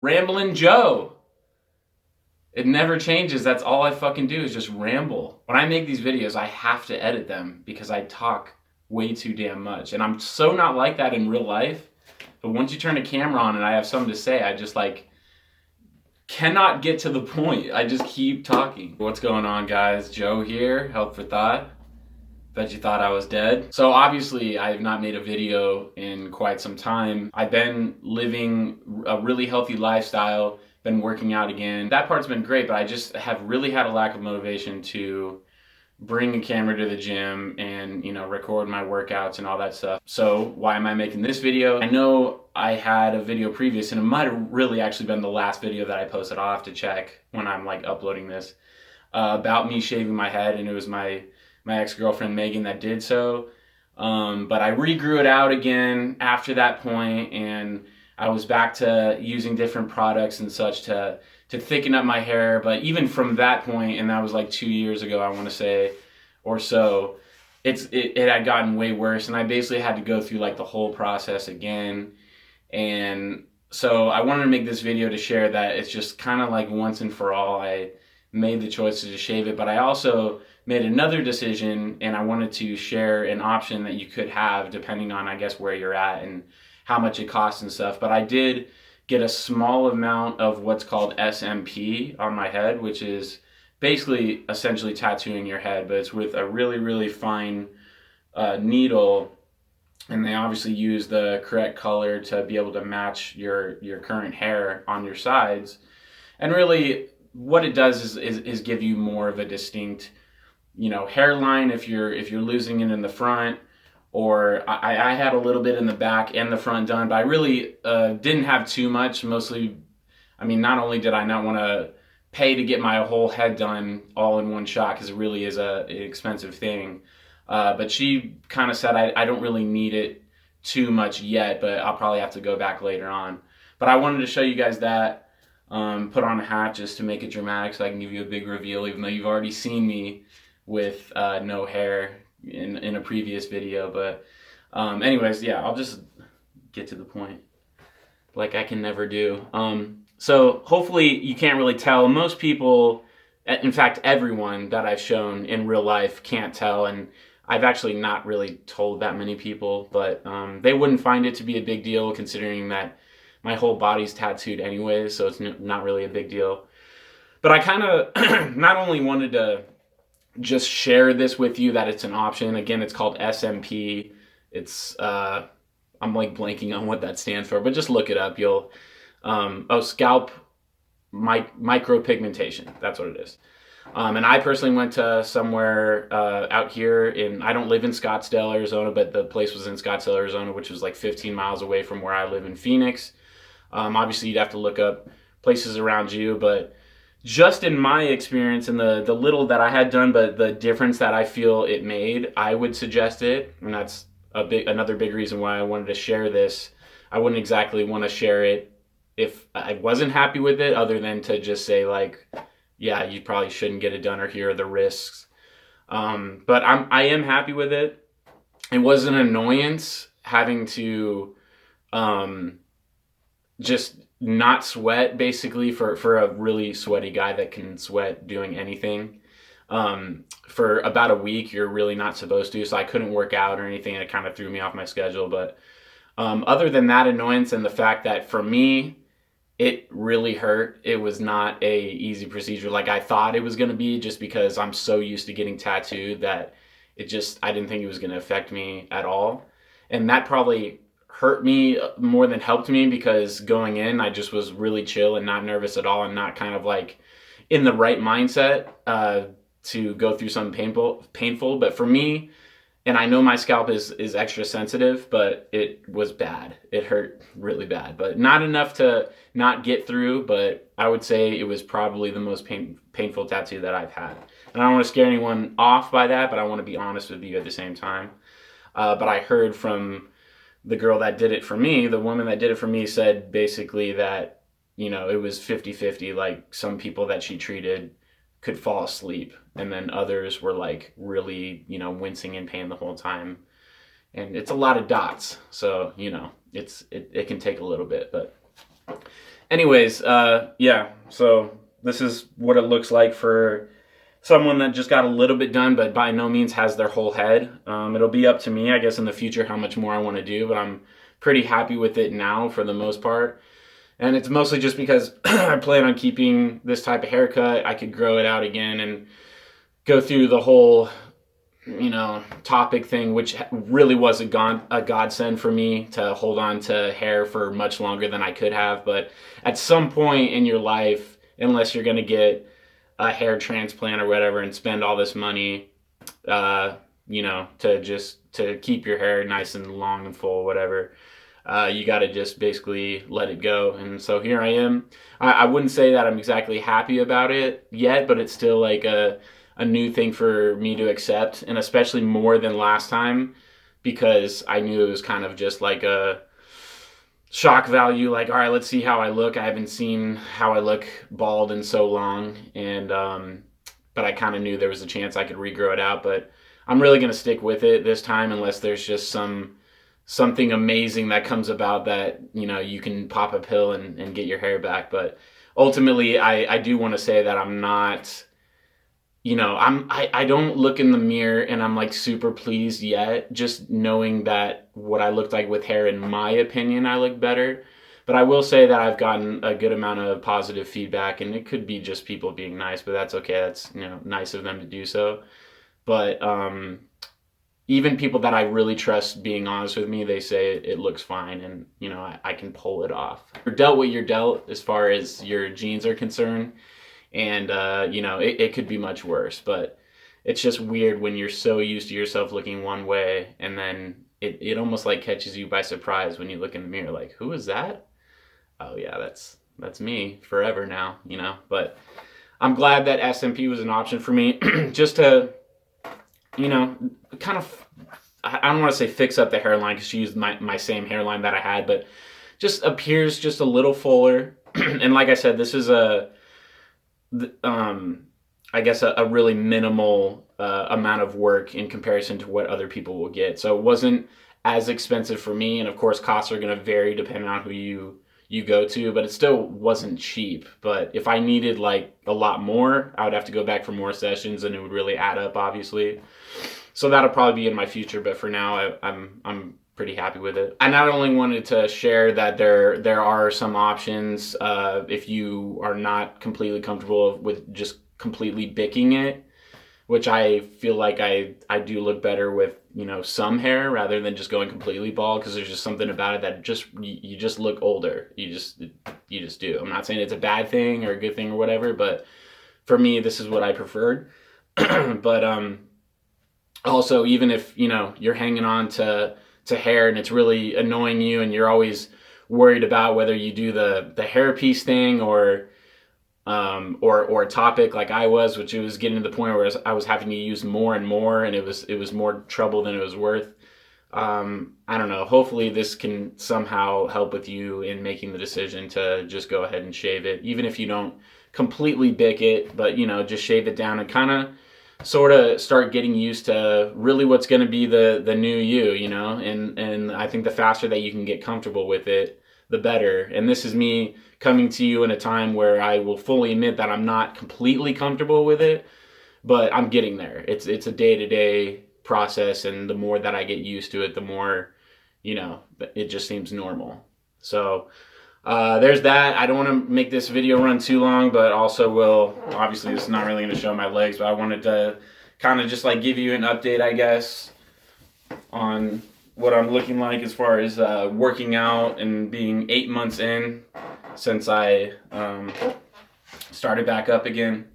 Ramblin' Joe. It never changes. That's all I fucking do is just ramble. When I make these videos, I have to edit them because I talk way too damn much. And I'm so not like that in real life. But once you turn a camera on and I have something to say, I just like cannot get to the point. I just keep talking. What's going on, guys? Joe here, Health for Thought. Bet you thought I was dead. So obviously I have not made a video in quite some time. I've been living a really healthy lifestyle, been working out again. That part's been great, but I just have really had a lack of motivation to bring a camera to the gym and, you know, record my workouts and all that stuff. So why am I making this video? I know I had a video previous, and it might have really actually been the last video that I posted. I'll have to check when I'm like uploading this, about me shaving my head, and it was my ex-girlfriend Megan that did so. But I regrew it out again after that point, and I was back to using different products and such to thicken up my hair. But even from that point, and that was like 2 years ago, I want to say, or so, it had gotten way worse, and I basically had to go through like the whole process again. And so I wanted to make this video to share that it's just kind of like once and for all. I made the choice to just shave it, but I also made another decision, and I wanted to share an option that you could have depending on, I guess, where you're at and how much it costs and stuff. But I did get a small amount of what's called SMP on my head, which is basically essentially tattooing your head, but it's with a really, really fine needle, and they obviously use the correct color to be able to match your current hair on your sides. And really what it does is give you more of a distinct, you know, hairline if you're losing it in the front. Or I had a little bit in the back and the front done, but I really didn't have too much. Mostly, I mean, not only did I not want to pay to get my whole head done all in one shot, because it really is an expensive thing, but she kind of said I don't really need it too much yet, but I'll probably have to go back later on. But I wanted to show you guys that, put on a hat just to make it dramatic so I can give you a big reveal, even though you've already seen me with no hair in a previous video. But anyways, yeah, I'll just get to the point like I can never do. So hopefully you can't really tell. Most people, in fact everyone that I've shown in real life, can't tell, and I've actually not really told that many people, but they wouldn't find it to be a big deal considering that my whole body's tattooed anyway, so it's not really a big deal. But I kind of not only wanted to just share this with you that it's an option. Again, it's called SMP. It's I'm like blanking on what that stands for, but just look it up. You'll scalp micropigmentation. That's what it is. And I personally went to somewhere out here I don't live in Scottsdale, Arizona, but the place was in Scottsdale, Arizona, which was like 15 miles away from where I live in Phoenix. Obviously you'd have to look up places around you, but just in my experience and the little that I had done, but the difference that I feel it made, I would suggest it. And that's another big reason why I wanted to share this. I wouldn't exactly want to share it if I wasn't happy with it, other than to just say like, yeah, you probably shouldn't get it done, or here are the risks. But I am happy with it. It was an annoyance having to just not sweat, basically, for a really sweaty guy that can sweat doing anything. For about a week, you're really not supposed to, so I couldn't work out or anything. It kind of threw me off my schedule. But other than that annoyance and the fact that for me, it really hurt. It was not a easy procedure like I thought it was going to be, just because I'm so used to getting tattooed that I didn't think it was going to affect me at all. And that probably hurt me more than helped me, because going in, I just was really chill and not nervous at all, and not kind of like in the right mindset to go through something painful. But for me, and I know my scalp is extra sensitive, but it was bad. It hurt really bad, but not enough to not get through. But I would say it was probably the most painful tattoo that I've had. And I don't want to scare anyone off by that, but I want to be honest with you at the same time. But I heard from the girl that did it for me, the woman that did it for me, said basically that, you know, it was 50-50. Like, some people that she treated could fall asleep, and then others were like really, you know, wincing in pain the whole time. And it's a lot of dots, so, you know, it can take a little bit. But Anyways, yeah, so this is what it looks like for someone that just got a little bit done, but by no means has their whole head. It'll be up to me, I guess, in the future how much more I want to do, but I'm pretty happy with it now for the most part. And it's mostly just because I plan on keeping this type of haircut. I could grow it out again and go through the whole, topic thing, which really was a godsend for me to hold on to hair for much longer than I could have. But at some point in your life, unless you're going to get a hair transplant or whatever and spend all this money, to keep your hair nice and long and full, whatever, you got to just basically let it go. And so here I am. I wouldn't say that I'm exactly happy about it yet, but it's still like a new thing for me to accept, and especially more than last time, because I knew it was kind of just like a shock value, like, all right, let's see how I look. I haven't seen how I look bald in so long, and but I kind of knew there was a chance I could regrow it out. But I'm really going to stick with it this time, unless there's just something amazing that comes about that, you can pop a pill and get your hair back. But ultimately, I do want to say that I'm not, I don't look in the mirror and I'm like super pleased yet, just knowing that what I looked like with hair, in my opinion, I look better. But I will say that I've gotten a good amount of positive feedback, and it could be just people being nice, but that's okay. That's, nice of them to do so. But even people that I really trust being honest with me, they say it looks fine, and, I can pull it off. You're dealt what you're dealt as far as your genes are concerned. And, it could be much worse, but it's just weird when you're so used to yourself looking one way, and then it almost like catches you by surprise when you look in the mirror, like, who is that? Oh yeah, that's me forever now, but I'm glad that SMP was an option for me just to, kind of, I don't want to say fix up the hairline, because she used my same hairline that I had, but just appears just a little fuller. And like I said, this is I guess a really minimal amount of work in comparison to what other people will get. So it wasn't as expensive for me, and of course costs are going to vary depending on who you go to, but it still wasn't cheap. But if I needed like a lot more, I would have to go back for more sessions, and it would really add up, obviously. So that'll probably be in my future, but for now I'm pretty happy with it. I not only wanted to share that there are some options if you are not completely comfortable with just completely bicking it, which I feel like I do look better with, some hair rather than just going completely bald, because there's just something about it that you just look older. You just do. I'm not saying it's a bad thing or a good thing or whatever, but for me, this is what I preferred. But also, even if, you're hanging on to hair and it's really annoying you, and you're always worried about whether you do the hairpiece thing or a topic like I was, which it was getting to the point where I was having to use more and more, and it was more trouble than it was worth. I don't know. Hopefully this can somehow help with you in making the decision to just go ahead and shave it, even if you don't completely bick it, but just shave it down and kind of sort of start getting used to really what's going to be the new you, and I think the faster that you can get comfortable with it, the better. And this is me coming to you in a time where I will fully admit that I'm not completely comfortable with it, but I'm getting there. It's a day-to-day process, and the more that I get used to it, the more, it just seems normal. So there's that. I don't want to make this video run too long, but also obviously this is not really going to show my legs, but I wanted to kind of just like give you an update, I guess, on what I'm looking like as far as working out, and being 8 months in since I started back up again.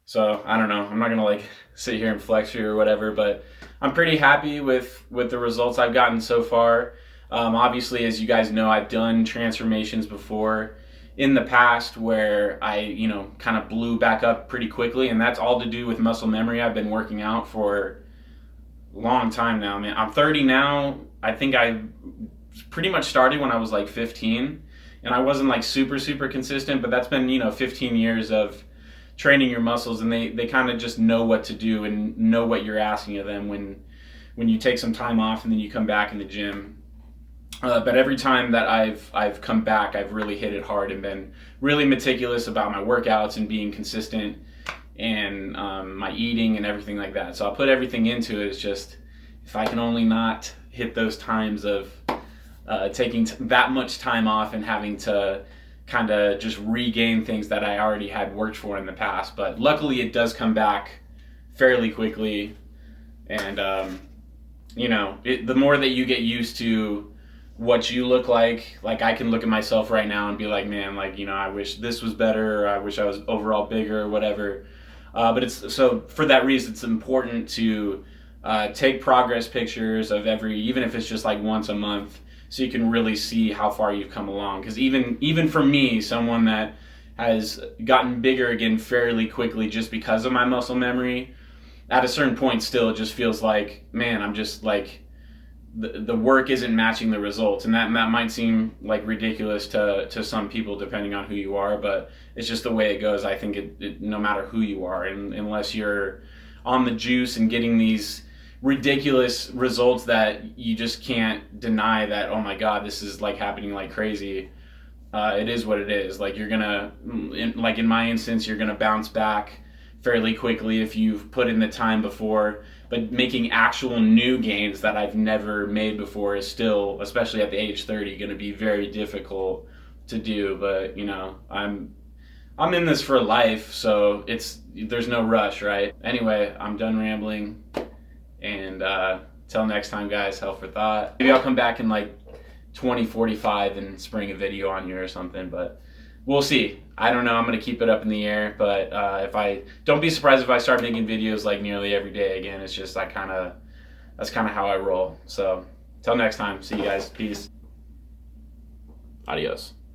So I don't know, I'm not gonna like sit here and flex you or whatever, but I'm pretty happy with the results I've gotten so far. Obviously, as you guys know, I've done transformations before in the past where I, kind of blew back up pretty quickly, and that's all to do with muscle memory. I've been working out for a long time now, man. I'm 30 now. I think I pretty much started when I was like 15, and I wasn't like super consistent, but that's been, 15 years of training your muscles, and they kind of just know what to do and know what you're asking of them when you take some time off and then you come back in the gym. But every time that I've come back, I've really hit it hard and been really meticulous about my workouts and being consistent and my eating and everything like that. So I'll put everything into it. It's just if I can only not hit those times of taking that much time off and having to kind of just regain things that I already had worked for in the past. But luckily, it does come back fairly quickly, and you know, the more that you get used to what you look like I can look at myself right now and be like, man, like, you know, I wish this was better, or I wish I was overall bigger or whatever. But it's so for that reason, it's important to take progress pictures of even if it's just like once a month, so you can really see how far you've come along. Because even for me, someone that has gotten bigger again fairly quickly just because of my muscle memory, at a certain point still it just feels like, man, I'm just like, the work isn't matching the results, and that might seem like ridiculous to some people depending on who you are, but it's just the way it goes. I think it no matter who you are, and unless you're on the juice and getting these ridiculous results that you just can't deny that, oh my god, this is like happening like crazy, it is what it is. Like you're gonna, like in my instance, you're gonna bounce back fairly quickly if you've put in the time before. But making actual new gains that I've never made before is still, especially at the age 30, going to be very difficult to do. But you know, I'm in this for life, so there's no rush, right? Anyway, I'm done rambling, and till next time, guys. Health for thought. Maybe I'll come back in like 2045 and spring a video on you or something, but we'll see. I don't know. I'm going to keep it up in the air, but don't be surprised if I start making videos like nearly every day again. It's just that's kind of how I roll. So till next time, see you guys. Peace. Adios.